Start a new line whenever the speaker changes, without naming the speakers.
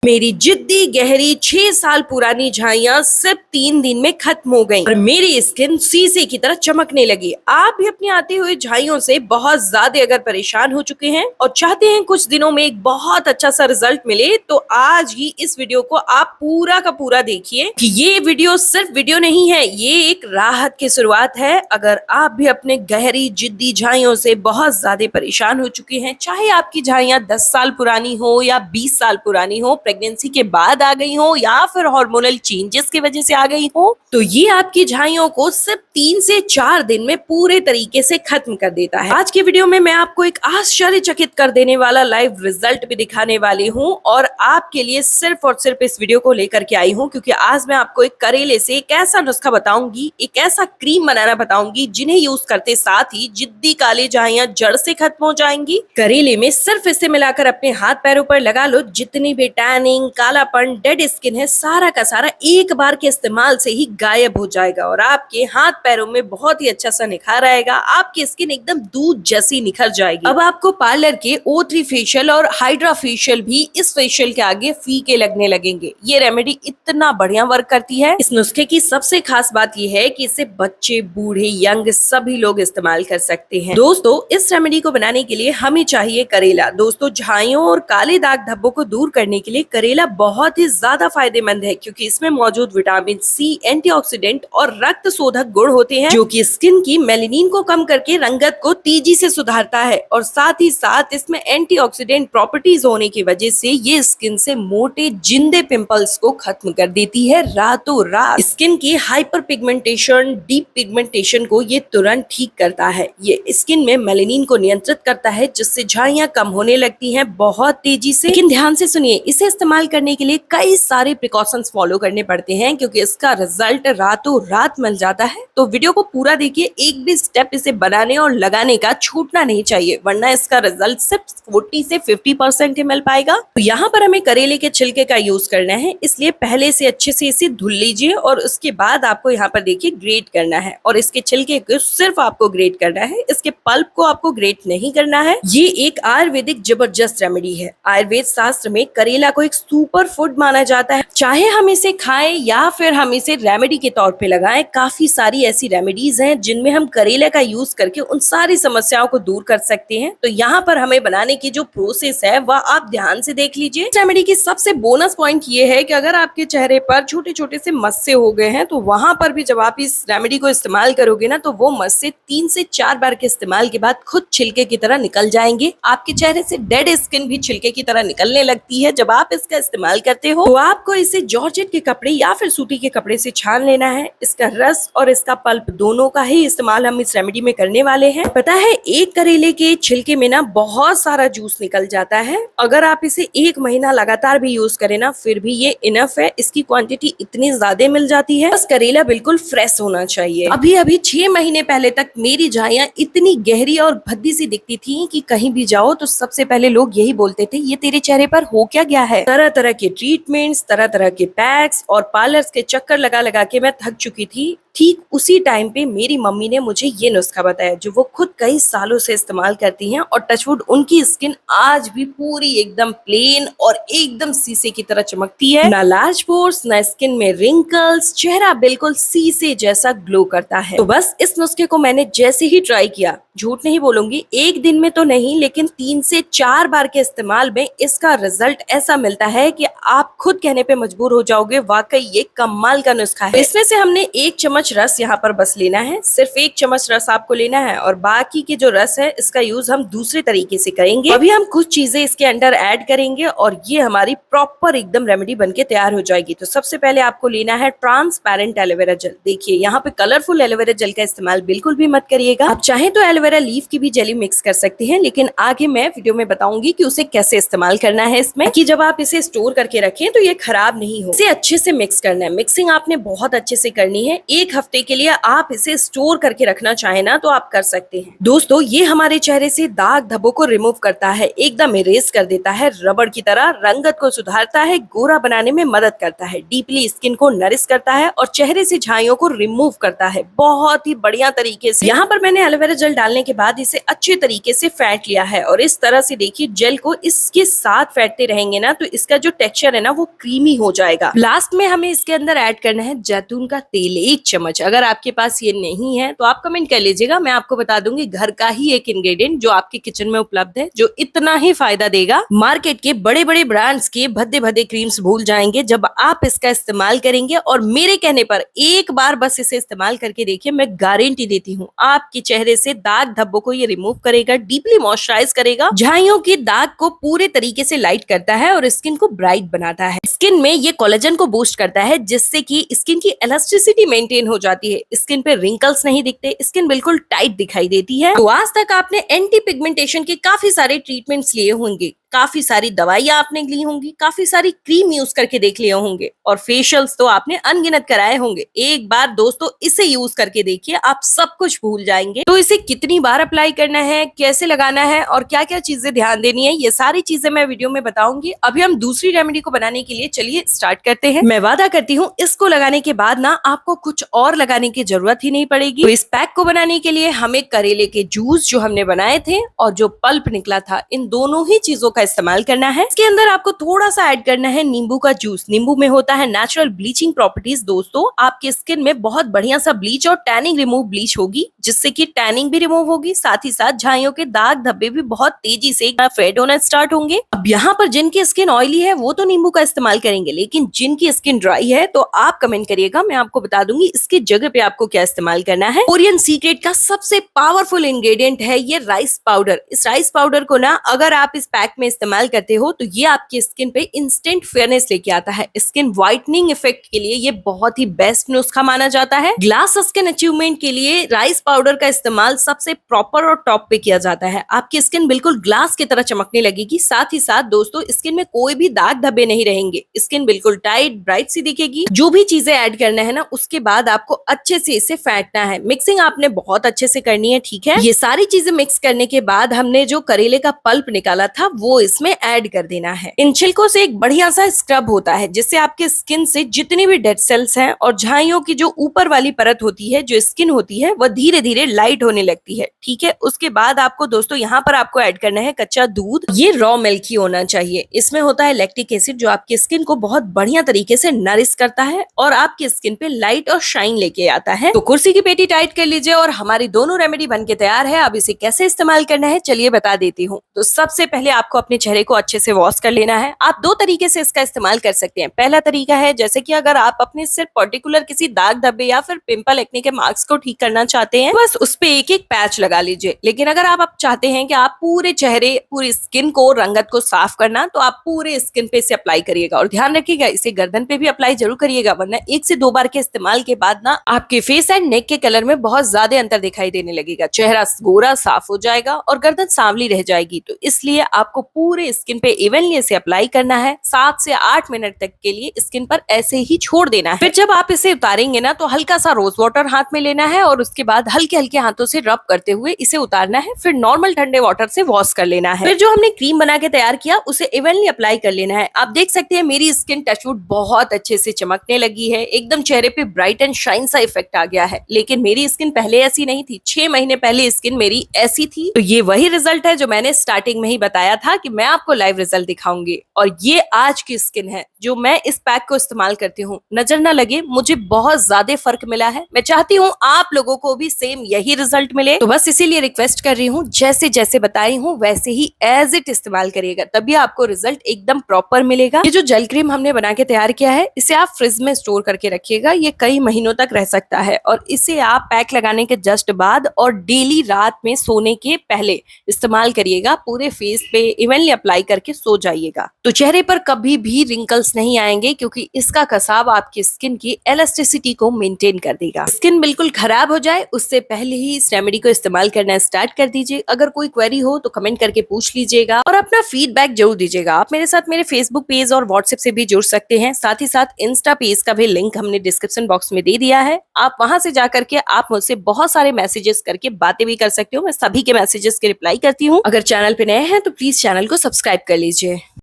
मेरी जिद्दी गहरी 6 साल पुरानी झाइयां सिर्फ 3 दिन में खत्म हो गईं और मेरी स्किन शीशे की तरह चमकने लगी। आप भी अपनी आती हुई झाइयों से बहुत ज्यादा अगर परेशान हो चुके हैं और चाहते हैं कुछ दिनों में एक बहुत अच्छा सा रिजल्ट मिले, तो आज ही इस वीडियो को आप पूरा का पूरा देखिए कि ये वीडियो सिर्फ वीडियो नहीं है, ये एक राहत की शुरुआत है। अगर आप भी अपने गहरी जिद्दी झाइयों से बहुत ज्यादा परेशान हो चुके हैं, चाहे आपकी झाइयां 10 साल पुरानी हो या 20 साल पुरानी हो, प्रेगनेंसी के बाद आ गई हो या फिर हार्मोनल चेंजेस की वजह से आ गई हो, तो ये आपकी झाइयों को सिर्फ 3 से 4 दिन में पूरे तरीके से खत्म कर देता है। आज की वीडियो में मैं आपको एक आश्चर्यचकित कर देने वाला लाइव रिजल्ट भी दिखाने वाली हूँ और आपके लिए सिर्फ और सिर्फ इस वीडियो को लेकर के आई हूँ, क्योंकि आज मैं आपको एक करेले से एक ऐसा नुस्खा बताऊंगी, एक ऐसा क्रीम बनाना बताऊंगी जिन्हें यूज करते साथ ही जिद्दी काली झाइयां जड़ से खत्म हो जाएंगी। करेले में सिर्फ इसे मिलाकर अपने हाथ पैरों पर लगा लो, जितनी भी टैनिंग, कालापन, डेड स्किन है, सारा का सारा एक बार के इस्तेमाल से ही गायब हो जाएगा और आपके हाथ पैरों में बहुत ही अच्छा सा निखार आएगा। आपकी स्किन एकदम दूध जैसी निखर जाएगी। अब आपको पार्लर के O3 फेशियल और हाइड्रा फेशियल भी इस फेशियल के आगे फीके लगने लगेंगे। ये रेमेडी इतना बढ़िया वर्क करती है। इस नुस्खे की सबसे खास बात यह है कि इसे बच्चे, बूढ़े, यंग सभी लोग इस्तेमाल कर सकते हैं। दोस्तों, इस रेमेडी को बनाने के लिए हमें चाहिए करेला। दोस्तों, झाइयों और काले दाग धब्बों को दूर करने के लिए करेला बहुत ही ज्यादा फायदेमंद है, क्योंकि इसमें मौजूद विटामिन सी, एंटीऑक्सीडेंट और रक्त शोधक गुण होते हैं, जो कि स्किन की मेलेनिन को कम करके रंगत को तेजी से सुधारता है। और साथ ही साथ इसमें एंटीऑक्सीडेंट प्रॉपर्टीज होने की वजह से ये स्किन से मोटे जिंदे पिंपल्स को खत्म कर देती है रातों रात। स्किन की हाइपर पिगमेंटेशन, डीप पिगमेंटेशन को ये तुरंत ठीक करता है। ये स्किन में मेलेनिन को नियंत्रित करता है, जिससे झाइयां कम होने लगती हैं बहुत तेजी से। लेकिन ध्यान से सुनिए, इसे इस्तेमाल करने के लिए कई सारे प्रिकॉशंस फॉलो करने पड़ते हैं, क्योंकि इसका रिजल्ट रातों रात मिल जाता है। तो वीडियो को पूरा देखिए, एक भी स्टेप इसे बनाने और लगाने का छूटना नहीं चाहिए, वरना इसका रिजल्ट सिर्फ 40 से 50% ही मिल पाएगा। तो यहाँ पर हमें करेले के छिलके का यूज करना है, इसलिए पहले से अच्छे से इसे धुल लीजिए और उसके बाद आपको यहाँ पर देखिए ग्रेट करना है। और इसके छिलके को सिर्फ आपको ग्रेट करना है, इसके पल्प को आपको ग्रेट नहीं करना है। ये एक आयुर्वेदिक जबरदस्त रेमेडी है। आयुर्वेद शास्त्र में करेला को एक सुपर फूड माना जाता है। चाहे हम इसे खाएं या फिर हम इसे रेमेडी के तौर पे लगाएं, काफी सारी ऐसी रेमेडीज हैं जिनमें हम करेले का यूज करके उन सारी समस्याओं को दूर कर सकते हैं। तो यहाँ पर हमें बनाने की जो प्रोसेस है वह आप ध्यान से देख लीजिए। इस रेमेडी की सबसे बोनस पॉइंट ये है कि अगर आपके चेहरे पर छोटे छोटे से मस्से हो गए हैं, तो वहां पर भी जब आप इस रेमेडी को इस्तेमाल करोगे ना, तो वो मस्से 3 से 4 बार के इस्तेमाल के बाद खुद छिलके की तरह निकल जाएंगे। आपके चेहरे से डेड स्किन भी छिलके की तरह निकलने लगती है जब आप इसका इस्तेमाल करते हो। तो आपको इसे जॉर्जेट के कपड़े या फिर सूती के कपड़े से छान लेना है। इसका रस और इसका पल्प दोनों का ही इस्तेमाल हम इस रेमेडी में करने वाले हैं। पता है, एक करेले के छिलके में ना बहुत सारा जूस निकल जाता है। अगर आप इसे 1 महीना लगातार भी यूज करें ना, फिर भी ये इनफ है। इसकी क्वांटिटी इतनी ज्यादा मिल जाती है। बस करेला बिल्कुल फ्रेश होना चाहिए। अभी 6 महीने पहले तक मेरी झाइयां इतनी गहरी और भद्दी सी दिखती थी कि कहीं भी जाओ तो सबसे पहले लोग यही बोलते थे, ये तेरे चेहरे पर हो क्या गया है। तरह तरह के ट्रीटमेंट्स, तरह तरह के पैक्स और पार्लर्स के चक्कर लगा लगा के मैं थक चुकी थी। ठीक उसी टाइम पे मेरी मम्मी ने मुझे ये नुस्खा बताया, जो वो खुद कई सालों से इस्तेमाल करती हैं, और टचवुड उनकी स्किन आज भी पूरी एकदम प्लेन और एकदम शीशे की तरह चमकती है। ना लार्ज पोर्स, ना स्किन में रिंकल्स, चेहरा बिल्कुल शीशे जैसा ग्लो करता है। तो बस इस नुस्खे को मैंने जैसे ही ट्राई किया, झूठ नहीं बोलूंगी, एक दिन में तो नहीं, लेकिन 3 से 4 बार के इस्तेमाल में इसका रिजल्ट ऐसा मिलता है कि आप खुद कहने पे मजबूर हो जाओगे, वाकई ये कमाल का नुस्खा है। इसमें से हमने 1 चम्मच रस यहाँ पर बस लेना है। सिर्फ 1 चम्मच रस आपको लेना है और बाकी के जो रस है इसका यूज हम दूसरे तरीके से करेंगे। अभी हम कुछ चीजें इसके अंदर ऐड करेंगे और ये हमारी प्रॉपर एकदम रेमेडी बनके तैयार हो जाएगी। तो सबसे पहले आपको लेना है ट्रांसपेरेंट एलोवेरा जेल। देखिए, यहाँ पे कलरफुल एलोवेरा जेल का इस्तेमाल बिल्कुल भी मत करिएगा। आप चाहे तो एलोवेरा लीफ की भी जेली मिक्स कर सकते हैं, लेकिन आगे मैं वीडियो में बताऊंगी कि उसे कैसे इस्तेमाल करना है इसमें, कि जब आप इसे स्टोर करके रखें तो ये खराब नहीं हो। इसे अच्छे से मिक्स करना है। मिक्सिंग आपने बहुत अच्छे से करनी है। 1 एक हफ्ते के लिए आप इसे स्टोर करके रखना चाहे ना तो आप कर सकते हैं। दोस्तों ये हमारे चेहरे से दाग धब्बों को रिमूव करता है, एकदम इरेज कर देता है, रबड़ की तरह रंगत को सुधारता है, गोरा बनाने में मदद करता है, डीपली स्किन को नरिश करता है और चेहरे से झाइयों को रिमूव करता है बहुत ही बढ़िया तरीके से। यहाँ पर मैंने एलोवेरा जेल डालने के बाद इसे अच्छे तरीके से फेंट लिया है और इस तरह से देखिए जेल को इसके साथ फेंटते रहेंगे ना तो इसका जो टेक्सचर है ना वो क्रीमी हो जाएगा। लास्ट में हमें इसके अंदर ऐड करना है जैतून का तेल 1 चम्मच। अगर आपके पास ये नहीं है तो आप कमेंट कर लीजिएगा, मैं आपको बता दूंगी घर का ही एक इंग्रेडिएंट जो आपके किचन में उपलब्ध है जो इतना ही फायदा देगा। मार्केट के बड़े बड़े ब्रांड्स के भद्दे भद्दे क्रीम्स भूल जाएंगे जब आप इसका इस्तेमाल करेंगे और मेरे कहने पर एक बार बस इसे इस्तेमाल करके देखिए, मैं गारंटी देती हूँ आपके चेहरे से दाग धब्बों को ये रिमूव करेगा, डीपली मॉइस्चराइज करेगा, झाइयों की दाग को पूरे तरीके से लाइट करता है और स्किन को ब्राइट बनाता है। स्किन में ये कोलेजन को बूस्ट करता है जिससे कि स्किन की इलास्टिसिटी मेंटेन हो जाती है, स्किन पे रिंकल्स नहीं दिखते, स्किन बिल्कुल टाइट दिखाई देती है। तो आज तक आपने एंटी पिगमेंटेशन के काफी सारे ट्रीटमेंट्स लिए होंगे, काफी सारी दवाइयां आपने ली होंगी, काफी सारी क्रीम यूज करके देख लिए होंगे और फेशियल्स तो आपने अनगिनत कराए होंगे। एक बार दोस्तों इसे यूज करके देखिए, आप सब कुछ भूल जाएंगे। तो इसे कितनी बार अप्लाई करना है, कैसे लगाना है और क्या क्या चीजें ध्यान देनी है, ये सारी चीजें मैं वीडियो में बताऊंगी। अभी हम दूसरी रेमेडी को बनाने के लिए चलिए स्टार्ट करते हैं। मैं वादा करती हूँ इसको लगाने के बाद ना आपको कुछ और लगाने की जरूरत ही नहीं पड़ेगी। तो इस पैक को बनाने के लिए हमें करेले के जूस जो हमने बनाए थे और जो पल्प निकला था, इन दोनों ही चीजों का इस्तेमाल करना है। इसके अंदर आपको थोड़ा सा ऐड करना है नींबू का जूस। नींबू में होता है नेचुरल ब्लीचिंग प्रॉपर्टीज। दोस्तों आपके स्किन में बहुत बढ़िया सा ब्लीच और टैनिंग रिमूव ब्लीच होगी जिससे कि टैनिंग भी रिमूव होगी, साथ ही साथ झाइयों के दाग धब्बे भी बहुत तेजी से फेड होना स्टार्ट होंगे। अब यहाँ पर जिनकी स्किन ऑयली है वो तो नींबू का इस्तेमाल करेंगे, लेकिन जिनकी स्किन ड्राई है तो आप कमेंट करिएगा, मैं आपको बता दूंगी इसके जगह पे आपको क्या इस्तेमाल करना है। कोरियन सीक्रेट का सबसे पावरफुल इंग्रेडिएंट है ये राइस पाउडर। इस राइस पाउडर को ना अगर आप इस पैक में इस्तेमाल करते हो तो ये आपकी स्किन पे इंस्टेंट फेयरनेस लेके आता है। स्किन व्हाइटनिंग इफेक्ट के लिए ये बहुत ही बेस्ट नुस्खा माना जाता है। ग्लास स्किन अचीवमेंट के लिए राइस पाउडर का इस्तेमाल सबसे प्रॉपर और टॉप पे किया जाता है। आपकी स्किन बिल्कुल ग्लास की तरह चमकने लगेगी, साथ ही साथ दोस्तों स्किन में कोई भी दाग धब्बे नहीं रहेंगे, स्किन बिल्कुल टाइट ब्राइट सी दिखेगी। जो भी चीजें ऐड करना है ना उसके बाद आपको अच्छे से इसे फेंटना है। मिक्सिंग आपने बहुत अच्छे से करनी है, ठीक है। ये सारी चीजें मिक्स करने के बाद हमने जो करेले का पल्प निकाला था वो इसमें ऐड कर देना है। इन छिलकों से एक बढ़िया सा स्क्रब होता है जिससे आपके स्किन से जितनी भी डेड सेल्स हैं और झाइयों की जो ऊपर वाली परत होती है, जो स्किन होती है, वह धीरे धीरे लाइट होने लगती है, ठीक है। उसके बाद आपको दोस्तों यहाँ पर आपको ऐड करना है कच्चा दूध। ये रॉ मिल्क ही होना चाहिए। इसमें होता है लैक्टिक एसिड जो आपकी स्किन को बहुत बढ़िया तरीके से नरिश करता है और आपकी स्किन पे लाइट और शाइन लेके आता है। तो कुर्सी की पेटी टाइट कर लीजिए और हमारी दोनों रेमेडी बनके तैयार है। अब इसे कैसे इस्तेमाल करना है चलिए बता देती हूँ। तो सबसे पहले आपको अपने चेहरे को अच्छे से वॉश कर लेना है। आप दो तरीके से इसका इस्तेमाल कर सकते हैं। पहला तरीका है जैसे कि अगर आप अपने सिर्फ पर्टिकुलर किसी दाग धब्बे या फिर पिंपल एक्ने के मार्क्स को ठीक करना चाहते हैं, बस उस पे एक एक पैच लगा लीजिए। लेकिन अगर आप चाहते हैं कि आप पूरे चेहरे पूरी स्किन को रंगत को साफ करना तो आप पूरे स्किन पे इसे अप्लाई करिएगा और ध्यान रखिएगा इसे गर्दन पे भी अप्लाई जरूर करिएगा, वरना 1 से 2 बार के इस्तेमाल के बाद ना आपके फेस एंड नेक के कलर में बहुत ज्यादा अंतर दिखाई देने लगेगा। चेहरा गोरा साफ हो जाएगा और गर्दन सांवली रह जाएगी। तो इसलिए आपको पूरे स्किन पे इवनली इसे अप्लाई करना है। 7 से 8 मिनट तक के लिए स्किन पर ऐसे ही छोड़ देना है। फिर जब आप इसे उतारेंगे ना तो हल्का सा रोज वाटर हाथ में लेना है और उसके बाद हल्के हल्के हाथों से रब करते हुए इसे उतारना है। फिर नॉर्मल ठंडे वाटर से वॉश कर लेना है। फिर जो हमने क्रीम बना के तैयार किया उसे इवनली अप्लाई कर लेना है। आप देख सकते हैं मेरी स्किन टचवुड बहुत अच्छे से चमकने लगी है, एकदम चेहरे पे ब्राइट एंड शाइन सा इफेक्ट आ गया है। लेकिन मेरी स्किन पहले ऐसी नहीं थी, 6 महीने पहले स्किन मेरी ऐसी थी। तो ये वही रिजल्ट है जो मैंने स्टार्टिंग में ही बताया था कि मैं आपको लाइव रिजल्ट दिखाऊंगी। और ये आज की स्किन है जो मैं इस पैक को इस्तेमाल करती हूँ। नजर न लगे, मुझे बहुत ज्यादा फर्क मिला है। मैं चाहती हूँ आप लोगों को भी सेम यही रिजल्ट मिले। तो बस इसीलिए रिक्वेस्ट कर रही हूँ जैसे जैसे बताई हूँ वैसे ही एज इट इस्तेमाल करिएगा, तभी आपको रिजल्ट एकदम प्रॉपर मिलेगा। ये जो जेल क्रीम हमने बना के तैयार किया है इसे आप फ्रिज में स्टोर करके रखिएगा, ये कई महीनों तक रह सकता है। और इसे आप पैक लगाने के जस्ट बाद और डेली रात में सोने के पहले इस्तेमाल करिएगा। पूरे फेस पे इवनली अप्लाई करके सो जाइएगा। तो चेहरे पर कभी भी रिंकल्स नहीं आएंगे, क्योंकि इसका कसाव आपकी स्किन की इलास्टिसिटी को मेंटेन कर देगा। स्किन बिल्कुल खराब हो जाए उससे पहले ही इस रेमेडी को इस्तेमाल करना स्टार्ट कर दीजिए। अगर कोई क्वेरी हो तो कमेंट करके पूछ लीजिएगा और अपना फीडबैक जरूर दीजिएगा। आप मेरे साथ मेरे फेसबुक पेज और व्हाट्सएप से भी जुड़ सकते हैं। साथ ही साथ इंस्टा पेज का भी लिंक हमने डिस्क्रिप्शन बॉक्स में दे दिया है। आप वहां से जा करके आप मुझसे बहुत सारे मैसेजेस करके बातें भी कर सकते हो। मैं सभी के मैसेजेस के रिप्लाई करती हूँ। अगर चैनल पे नए हैं तो प्लीज चैनल को सब्सक्राइब कर लीजिए।